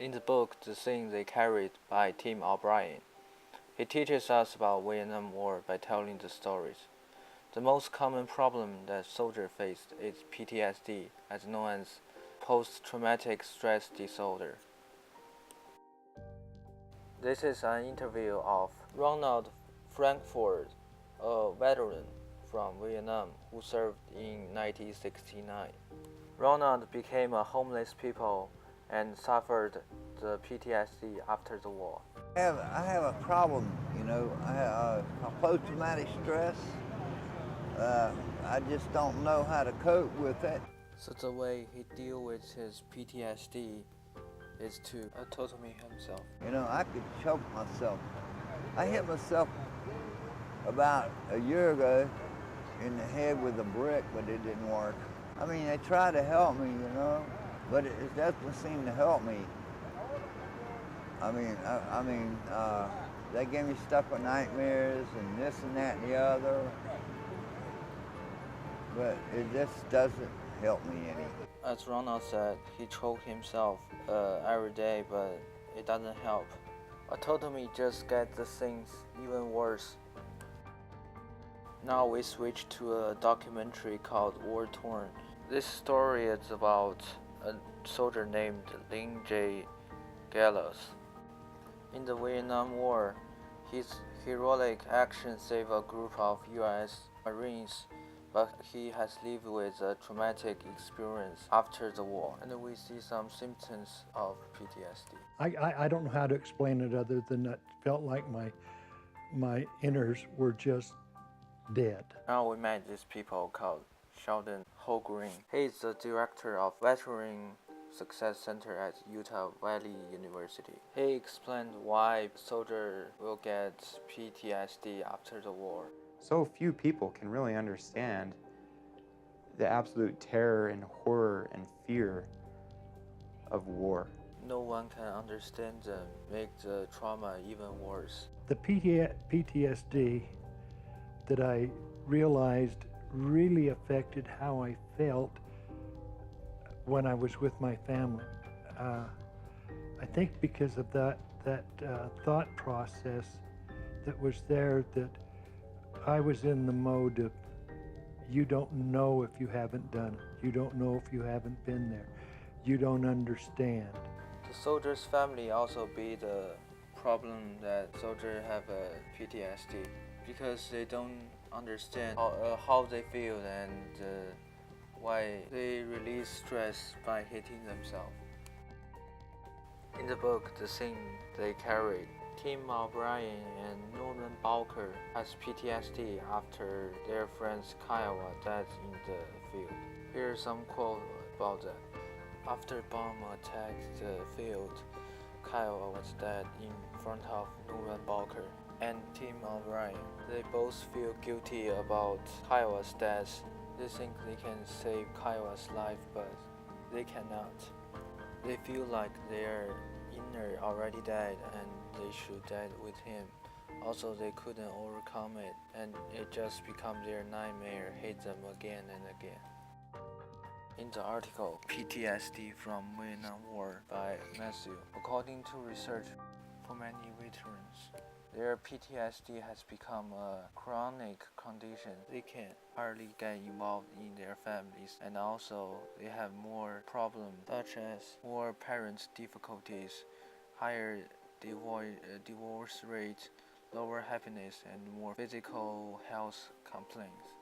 In the book, The Thing They Carried by Tim O'Brien, he teaches us about Vietnam War by telling the stories. The most common problem that soldiers faced is PTSD, as known as post-traumatic stress disorder. This is an interview of Ronald Frankfurt, a veteran from Vietnam who served in 1969. Ronald became a homeless people and suffered the PTSD after the war. I have a problem, I have post-traumatic stress. I just don't know how to cope with it. So the way he deals with his PTSD is to autotomy himself. I could choke myself. I hit myself about a year ago in the head with a brick, but it didn't work. I mean, they tried to help me, but it doesn't seem to help me. They gave me stuff with nightmares and this and that and the other, but it just doesn't help me any. As Ronald said, he choked himself every day, but it doesn't help. Autotomy just gets the things even worse. Now we switch to a documentary called War Torn. This story is about a soldier named Lin J. Gallows. In the Vietnam War, his heroic action saved a group of U.S. Marines, but he has lived with a traumatic experience after the war, and we see some symptoms of PTSD. I don't know how to explain it other than that felt like my innards were just dead. Now we met these people called Sheldon Holgreen. He is the director of Veteran Success Center at Utah Valley University. He explained why soldiers will get PTSD after the war. So few people can really understand the absolute terror and horror and fear of war. No one can understand them, make the trauma even worse. The PTSD that I realized really affected how I felt when I was with my family. I think because of that thought process that was there, that I was in the mode of, you don't know if you haven't done it. You don't know if you haven't been there. You don't understand. The soldier's family also be the problem that soldiers have a PTSD because they don't understand how they feel and why they release stress by hitting themselves. In the book, The Thing They Carried, Tim O'Brien and Norman Balker has PTSD after their friends Kiowa died in the field. Here's some quote about that. After bomb attacked the field, Kiowa was dead in front of Norman Balker and Tim O'Brien. They both feel guilty about Kiowa's death. They think they can save Kiowa's life, but they cannot. They feel like their inner already died and they should die with him. Also, they couldn't overcome it, and it just became their nightmare, hate them again and again. In the article, PTSD from Vietnam War by Matthew, according to research for many veterans, their PTSD has become a chronic condition. They can hardly get involved in their families, and also they have more problems such as more parents' difficulties, higher divorce rate, lower happiness, and more physical health complaints.